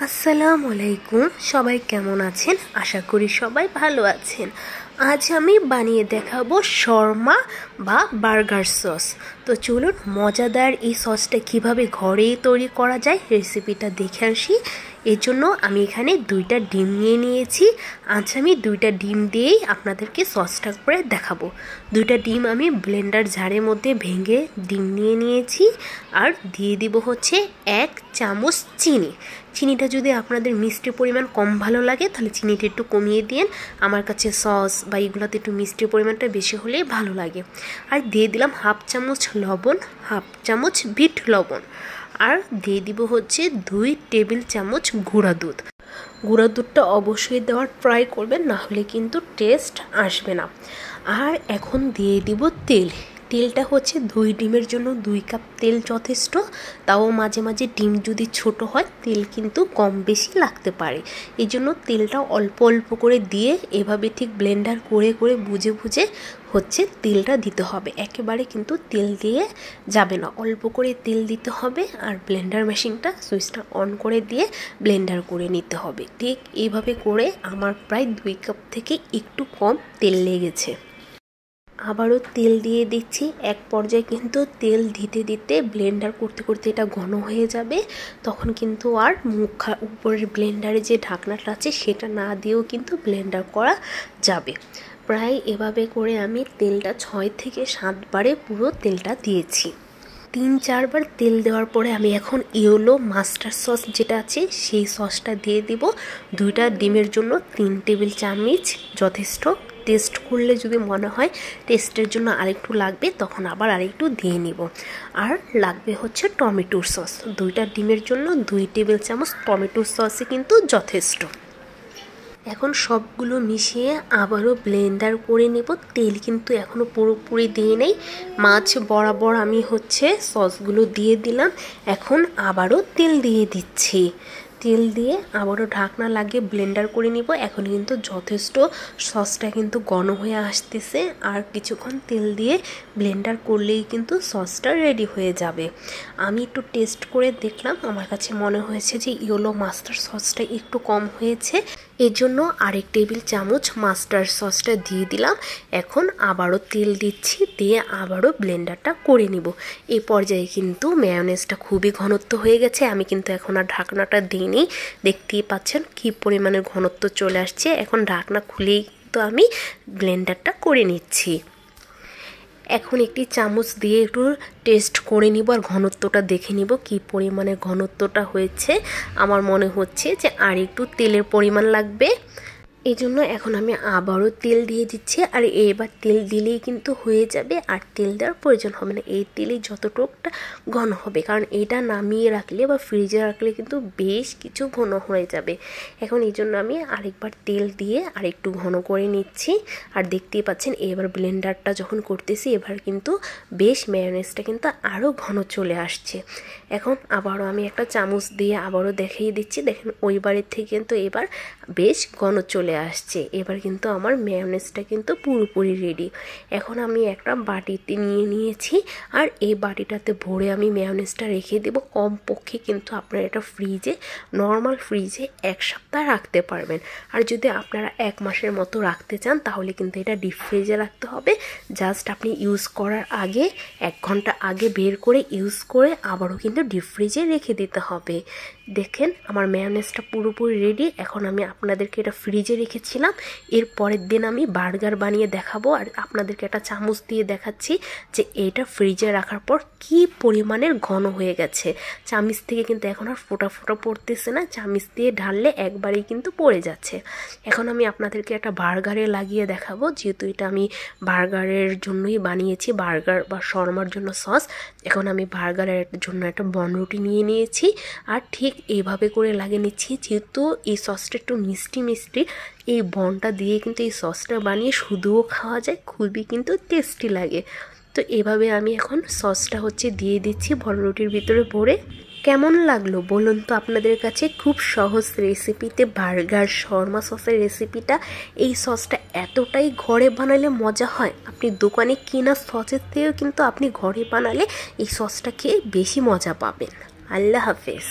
আসসালামু আলাইকুম। সবাই কেমন আছেন? আশা করি সবাই ভালো আছেন। আজ আমি বানিয়ে দেখাবো শর্মা বা বার্গার সস। তো চলুন মজাদার এই সসটা কিভাবে ঘরেই তৈরি করা যায় রেসিপিটা দেখে আসি। এর জন্য আমি এখানে 2টা ডিম নিয়ে নিয়েছি। আজ আমি 2টা ডিম দিয়েই আপনাদেরকে সসটা করে দেখাবো। 2টা ডিম আমি ব্লেন্ডার জারের মধ্যে ভেঙে ডিম নিয়ে নিয়েছি। আর দিয়ে দিব হচ্ছে 1 চামচ চিনি। চিনিটা যদি আপনাদের মিষ্টির পরিমাণ কম ভালো লাগে তাহলে চিনিটা একটু কমিয়ে দিন। আমার কাছে সস বা এগুলোতে একটু মিষ্টির পরিমাণটা বেশি হলেই ভালো লাগে। আর দিয়ে দিলাম 1/2 চামচ লবণ, 1/2 চামচ বিট লবণ। আর দিয়ে দিব হচ্ছে 2 টেবিল চামচ গুঁড়া দুধ। গুঁড়া দুধটা অবশ্যই দেওয়ার ট্রাই করবেন, না হলে কিন্তু টেস্ট আসবে না। আর এখন দিয়ে দিব তেল। তেলটা হচ্ছে 2 ডিমের জন্য 2 কাপ তেল যথেষ্ট। তাও মাঝে মাঝে ডিম যদি ছোট হয় তেল কিন্তু কম বেশি লাগতে পারে। এই জন্য তেলটা অল্প অল্প করে দিয়ে এভাবে ঠিক ব্লেন্ডার করে করে বুঝে বুঝে হচ্ছে তেলটা দিতে হবে। একেবারে কিন্তু তেল দিয়ে যাবে না, অল্প করে তেল দিতে হবে। আর ব্লেন্ডার মেশিনটা সুইচটা অন করে দিয়ে ব্লেন্ডার করে নিতে হবে। ঠিক এইভাবে করে আমার প্রায় 2 কাপ থেকে একটু কম তেল লেগেছে। আবারও তেল দিয়ে দিচ্ছি। এক পর্যায়ে কিন্তু তেল দিতে দিতে ব্লেন্ডার করতে করতে এটা ঘন হয়ে যাবে। তখন কিন্তু আর উপরের ব্লেন্ডারে যে ঢাকনাটা আছে সেটা না দিয়েও কিন্তু ব্লেন্ডার করা যাবে। প্রায় এভাবে করে আমি তেলটা 6 থেকে 7 বারে পুরো তেলটা দিয়েছি। 3-4 বার তেল দেওয়ার পরে আমি এখন ইয়েলো মাস্টার্ড সস যেটা আছে সেই সসটা দিয়ে দিব। 2টা ডিমের জন্য 3 টেবিল চামচ যথেষ্ট। টেস্ট করলে যদি মনে হয় টেস্টের জন্য আরেকটু লাগবে তখন আবার আরেকটু দিয়ে নিব। আর লাগবে হচ্ছে টমেটোর সস। 2টা ডিমের জন্য 2 টেবিল চামচ টমেটোর সসই কিন্তু যথেষ্ট। এখন সবগুলো মিশিয়ে আবারও ব্লেন্ডার করে নেব। তেল কিন্তু এখনও পুরোপুরি দিয়ে নেই, মাছ বরাবর আমি হচ্ছে সসগুলো দিয়ে দিলাম। এখন আবারও তেল দিয়ে দিচ্ছি। তেল দিয়ে আবারও ঢাকনা লাগিয়ে ব্লেন্ডার করে নিব। এখন কিন্তু যথেষ্ট সসটা কিন্তু ঘন হয়ে আসতেছে। আর কিছুক্ষণ তেল দিয়ে ব্লেন্ডার করলেই কিন্তু সসটা রেডি হয়ে যাবে। আমি একটু টেস্ট করে দেখলাম, আমার কাছে মনে হয়েছে যে ইয়েলো মাস্টার্ড সসটা একটু কম হয়েছে। এর জন্য আরেক টেবিল চামচ মাস্টার্ড সসটা দিয়ে দিলাম। এখন আবারও তেল দিচ্ছি, দিয়ে আবারও ব্লেন্ডারটা করে নিব। এই পর্যায়ে কিন্তু মেয়োনেজটা খুবই ঘনত্ব হয়ে গেছে। আমি কিন্তু এখন আর ঢাকনাটা দিইনি। দেখতেই পাচ্ছেন কি পরিমাণের ঘনত্ব চলে আসছে। এখন ঢাকনা খুলেই কিন্তু আমি ব্লেন্ডারটা করে নিচ্ছি। এখন একটি চামচ দিয়ে একটু টেস্ট করে নিব আর ঘনত্বটা দেখে নিব কি পরিমাণে ঘনত্বটা হয়েছে। আমার মনে হচ্ছে যে আর একটু তেলের পরিমাণ লাগবে। এই জন্য এখন আমি আবারও তেল দিয়ে দিচ্ছি। আর এবার তেল দিলেই কিন্তু হয়ে যাবে, আর তেল দেওয়ার প্রয়োজন হবে না। এই তেলেই যতটুকুটা ঘন হবে, কারণ এটা নামিয়ে রাখলে বা ফ্রিজে রাখলে কিন্তু বেশ কিছু ঘন হয়ে যাবে। এখন এই জন্য আমি আরেকবার তেল দিয়ে আরেকটু ঘন করে নিচ্ছি। আর দেখতেই পাচ্ছেন এবার ব্লেন্ডারটা যখন করতেছি এবার কিন্তু বেশ মেয়োনেজটা কিন্তু আরও ঘন চলে আসছে। এখন আবারও আমি একটা চামচ দিয়ে আবারও দেখিয়ে দিচ্ছি। দেখেন ওইবারের থেকে কিন্তু এবার বেশ ঘন চলে আসছে। এবার কিন্তু আমার মেয়োনেজটা কিন্তু পুরোপুরি রেডি। এখন আমি একটা বাটিতে নিয়ে নিয়েছি, আর এই বাটিটাতে ভরে আমি মেয়োনেজটা রেখে দেব। কমপক্ষে কিন্তু আপনারা এটা ফ্রিজে, নর্মাল ফ্রিজে 1 সপ্তাহ রাখতে পারবেন। আর যদি আপনারা 1 মাসের মতো রাখতে চান তাহলে কিন্তু এটা ডিপ ফ্রিজে রাখতে হবে। জাস্ট আপনি ইউজ করার আগে 1 ঘন্টা আগে বের করে ইউজ করে আবারও কিন্তু ডিপ ফ্রিজে রেখে দিতে হবে। দেখেন আমার মেয়োনেজটা পুরোপুরি রেডি। এখন আমি আপনাদেরকে এটা ফ্রিজে রেখেছিলাম, এর পরের দিন আমি বার্গার বানিয়ে দেখাবো। আর আপনাদেরকে একটা চামচ দিয়ে দেখাচ্ছি যে এটা ফ্রিজে রাখার পর কি পরিমাণের ঘন হয়ে গেছে। চামচ থেকে কিন্তু এখন আর ফোঁটা ফোঁটা পড়তেছে না, চামচ দিয়ে ঢাললে একবারেই কিন্তু পড়ে যাচ্ছে। এখন আমি আপনাদেরকে একটা বার্গারে লাগিয়ে দেখাবো, যেহেতু এটা আমি বার্গারের জন্যই বানিয়েছি, বার্গার বা শর্মার জন্য সস। এখন আমি বার্গারের জন্য একটা বনরুটি নিয়ে নিয়েছি, আর ঠিক এইভাবে করে লাগিয়ে নিচ্ছি। যেহেতু এই সসটা একটু মিষ্টি মিষ্টি, এই বনটা দিয়ে কিন্তু এই সসটা বানিয়ে শুধুও খাওয়া যায়, খুবই কিন্তু টেস্টি লাগে। তো এভাবে আমি এখন সসটা হচ্ছে দিয়ে দিচ্ছি বনরুটির ভিতরে ভরে। কেমন লাগলো বলুন তো আপনাদের কাছে? খুব সহজ রেসিপিতে বার্গার শর্মা সসের রেসিপিটা। এই সসটা এতটাই ঘরে বানালে মজা হয়, আপনি দোকানে কেনা সসের থেকেও কিন্তু আপনি ঘরে বানালে এই সসটা খেয়ে বেশি মজা পাবেন। আল্লাহ হাফেজ।